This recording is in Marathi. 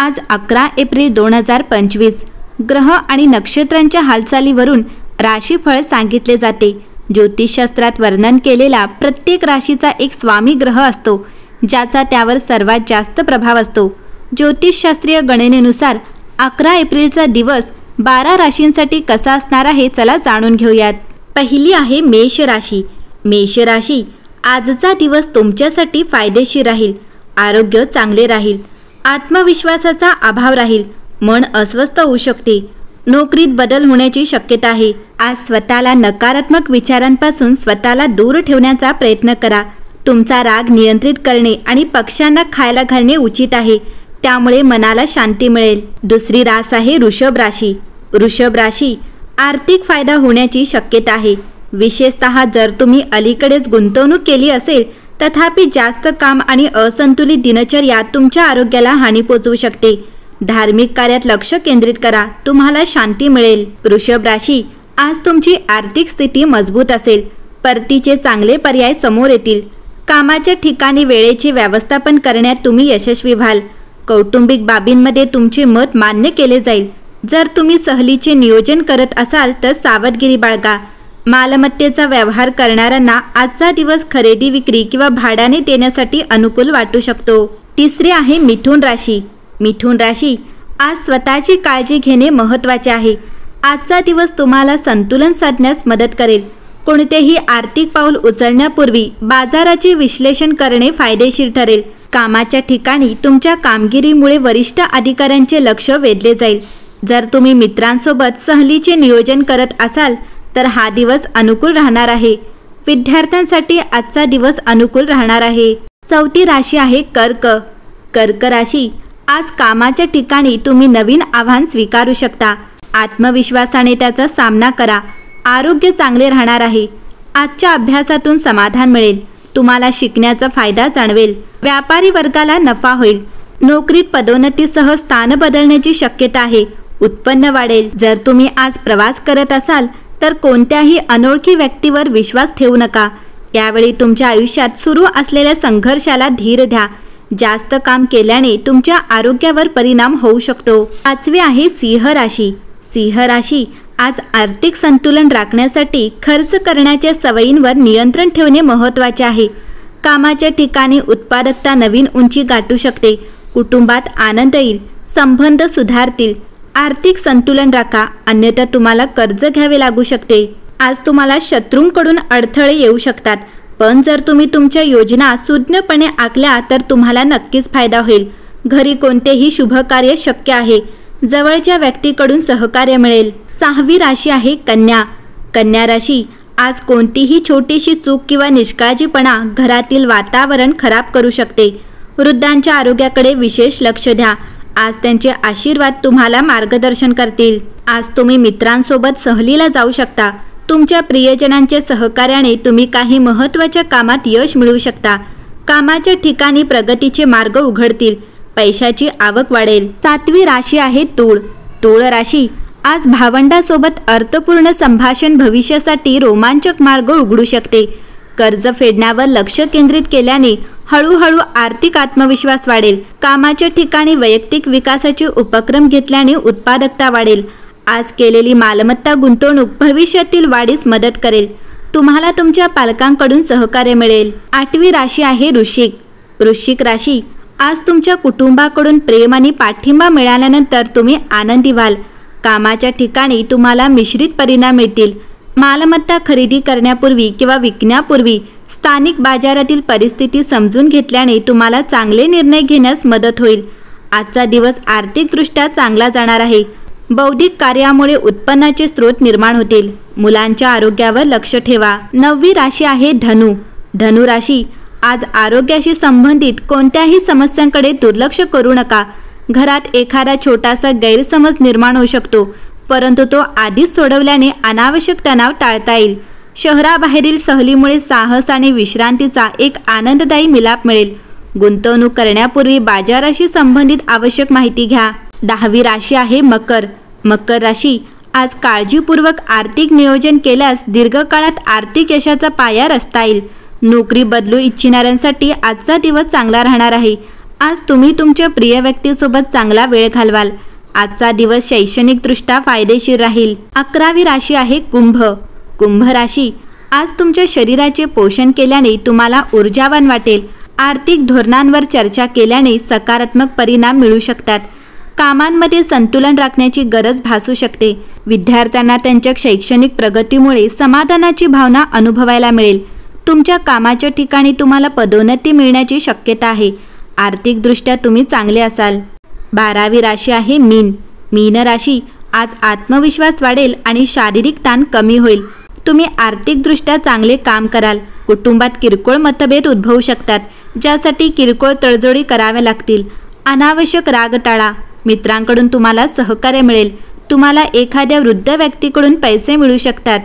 आज 11 एप्रिल 2025 ग्रह आणि नक्षत्रांच्या हालचालीवरून राशीफळ सांगितले जाते। ज्योतिषशास्त्रात वर्णन केलेला प्रत्येक राशीचा एक स्वामी ग्रह असतो ज्याचा त्यावर सर्वात जास्त प्रभाव असतो। ज्योतिषशास्त्रीय गणनेनुसार 11 एप्रिलचा दिवस 12 राशींसाठी कसा असणार आहे चला जाणून घेऊयात। पहिली आहे मेष राशी। मेष राशी, आजचा दिवस तुमच्यासाठी फायदेशीर राहील। आरोग्य चांगले राहील, आत्मविश्वासाचा अभाव राहील, मन अस्वस्थ होऊ शकते, नोकरीत बदल होण्याची शक्यता आहे। आज स्वतःला नकारात्मक विचारांपासून स्वतःला दूर ठेवण्याचा प्रयत्न करा। तुमचा राग नियंत्रित करणे आणि पक्ष्यांना खायला घालणे उचित आहे, त्यामुळे मनाला शांती मिळेल। दुसरी रास आहे वृषभ राशी। वृषभ राशी, आर्थिक फायदा होण्याची शक्यता आहे। विशेषतः जर तुम्ही अलीकडेच गुंतवणूक केली असेल, तथापि जास्त काम आणि असंतुलित दिनचर्या तुमच्या आरोग्याला हानी पोहोचवू शकते। धार्मिक कार्यात लक्ष केंद्रित करा, तुम्हाला शांती मिळेल। वृषभ राशी, आज तुमची आर्थिक स्थिती मजबूत असेल। परतीचे चांगले पर्याय समोर येतील। कामाच्या ठिकाणी वेळेचे व्यवस्थापन करण्यात तुम्ही यशस्वी व्हाल। कौटुंबिक बाबींमध्ये तुमचे मत मान्य केले जाईल। जर तुम्ही सहलीचे नियोजन करत असाल तर सावधगिरी बाळगा। मालमत्तेचा व्यवहार करणाऱ्यांना आजचा दिवस खरेदी विक्री किंवा भाड्याने देण्यासाठी अनुकूल वाटू शकतो। तिसरी आहे मिथुन राशी। मिथुन राशी, आज स्वतःची काळजी घेणे महत्त्वाचे आहे। आजचा दिवस तुम्हाला संतुलन साधण्यास मदत करेल। कोणतेही आर्थिक पाऊल उचलण्यापूर्वी बाजाराचे विश्लेषण करणे फायदेशीर ठरेल। कामाच्या ठिकाणी तुमच्या कामगिरीमुळे वरिष्ठ अधिकाऱ्यांचे लक्ष वेधले जाईल। जर तुम्ही मित्रांसोबत सहलीचे नियोजन करत असाल तर हा दिवस अनुकूल राहणार आहे। विद्यार्थ्यांसाठी आजचा दिवस अनुकूल राहणार आहे। चौथी राशी आहे कर्क। कर्क राशी, आज कामाच्या ठिकाणी तुम्ही नवीन आव्हान स्वीकारू शकता। आत्मविश्वासाने त्याचा सामना करा। आरोग्य चांगले राहणार आहे। आजच्या अभ्यासातून समाधान मिळेल। तुम्हाला शिकण्याचा फायदा जाणवेल। व्यापारी वर्गाला नफा होईल। नोकरीत पदोन्नतीसह स्थान बदलण्याची शक्यता आहे। उत्पन्न वाढेल। जर तुम्ही आज प्रवास करत असाल तर कोणत्याही अनोळखी व्यक्तीवर विश्वास ठेवू नका। यावेळी तुमच्या आयुष्यात सुरू असलेल्या संघर्षाला धीर द्या। जास्त काम केल्याने तुमच्या आरोग्यावर परिणाम होऊ शकतो। पाचवी आहे सिंह राशी। सिंह राशी, आज आर्थिक संतुलन राखण्यासाठी खर्च करण्याच्या सवयींवर नियंत्रण ठेवणे महत्त्वाचे आहे। कामाच्या ठिकाणी उत्पादकता नवीन उंची गाठू शकते। कुटुंबात आनंद येईल। संबंध सुधारतील। आर्थिक संतुलन राखा, अन्यथा तुम्हाला कर्ज घ्यावे लागू शकते। आज तुम्हाला शत्रूंकडून अडथळे येऊ शकतात, पण जर तुम्ही तुमच्या योजना सुज्ञपणे आखल्या तर तुम्हाला नक्कीच फायदा होईल। घरी कोणतेही शुभ कार्य शक्य आहे। जवळच्या व्यक्तीकडून सहकार्य मिळेल। सहावी राशी आहे कन्या। कन्या राशी, आज कोणतीही छोटीशी चूक किंवा निष्काळजीपणा घरातील वातावरण खराब करू शकते। वृद्धांच्या आरोग्याकडे विशेष लक्ष द्या। आज त्यांचे आशीर्वाद तुम्हाला मार्गदर्शन करतील। आज तुम्ही मित्रांसोबत सहलीला जाऊ शकता। तुमच्या प्रियजनांच्या सहकार्याने तुम्ही काही महत्त्वाच्या कामात यश मिळवू शकता। कामाच्या ठिकाणी प्रगतीचे मार्ग उघडतील। पैशाची आवक वाढेल। सातवी राशी आहे तूळ। तूळ राशी, आज भावंडासोबत अर्थपूर्ण संभाषण भविष्यासाठी रोमांचक मार्ग उघडू शकते। कर्ज फेडण्यावर लक्ष केंद्रित केल्याने हळूहळू आर्थिक आत्मविश्वास वाढेल। कामाच्या ठिकाणी वैयक्तिक विकासाचे उपक्रम घेतल्याने उत्पादकता वाढेल। आज केलेली मालमत्ता गुंतवणूक भविष्यातील वाढीस मदत करेल। तुम्हाला तुमच्या पालकांकडून सहकार्य मिळेल। आठवी राशी आहे वृश्चिक। वृश्चिक राशी, आज तुमच्या कुटुंबाकडून प्रेम आणि पाठिंबा मिळाल्यानंतर तुम्ही आनंदी व्हाल। कामाच्या ठिकाणी तुम्हाला मिश्रित परिणाम मिळतील। मालमत्ता खरेदी करण्यापूर्वी किंवा विकण्यापूर्वी स्थानिक बाजारातील परिस्थिती समजून घेतल्याने तुम्हाला चांगले निर्णय घेण्यास मदत होईल। आजचा दिवस आर्थिकदृष्ट्या चांगला जाणार आहे। बौद्धिक कार्यामुळे उत्पन्नाचे स्रोत निर्माण होतील। मुलांच्या आरोग्यावर लक्ष ठेवा। नववी राशी आहे धनु। धनु राशी, आज आरोग्याशी संबंधित कोणत्याही समस्यांकडे दुर्लक्ष करू नका। घरात एखादा छोटासा गैरसमज निर्माण होऊ शकतो, परंतु तो आधीच सोडवल्याने अनावश्यक तणाव टाळता येईल। शहराबाहेरील सहलीमुळे साहस आणि विश्रांतीचा एक आनंददायी मिलाप मिळेल। गुंतवणूक करण्यापूर्वी बाजाराशी संबंधित आवश्यक माहिती घ्या। 10वी राशी आहे मकर। मकर राशी, आज काळजीपूर्वक आर्थिक नियोजन केल्यास दीर्घकाळात आर्थिक यशाचा पाया रचता येईल। नोकरी बदलू इच्छिणाऱ्यांसाठी आजचा दिवस चांगला राहणार आहे। आज तुम्ही तुमच्या प्रिय व्यक्तीसोबत चांगला वेळ घालवाल. आजचा दिवस शैक्षणिकदृष्ट्या फायदेशीर राहील. 11वी राशी आहे कुंभ. कुंभ राशी, आज तुमच्या शरीराचे पोषण केल्याने तुम्हाला ऊर्जावान वाटेल. आर्थिक धोरणांवर चर्चा केल्याने सकारात्मक परिणाम मिळू शकतात. कामांमध्ये संतुलन राखण्याची गरज भासू शकते. विद्यार्थ्यांना त्यांच्या शैक्षणिक प्रगतीमुळे समाधानाची भावना अनुभवायला मिळेल. तुमच्या कामाच्या ठिकाणी तुम्हाला पदोन्नती मिळण्याची शक्यता आहे. आर्थिकदृष्ट्या तुम्ही चांगले असाल. 12वी राशी आहे मीन. मीन राशी, आज आत्मविश्वास वाढेल आणि शारीरिक ताण कमी होईल. तुम्ही आर्थिकदृष्ट्या चांगले काम कराल. कुटुंबात किरकोळ मतभेद उद्भवू शकतात, ज्यासाठी किरकोळ तडजोडी कराव्या लागतील. अनावश्यक राग टाळा. मित्रांकडून तुम्हाला सहकार्य मिळेल. तुम्हाला एखाद्या वृद्ध व्यक्तीकडून पैसे मिळू शकतात.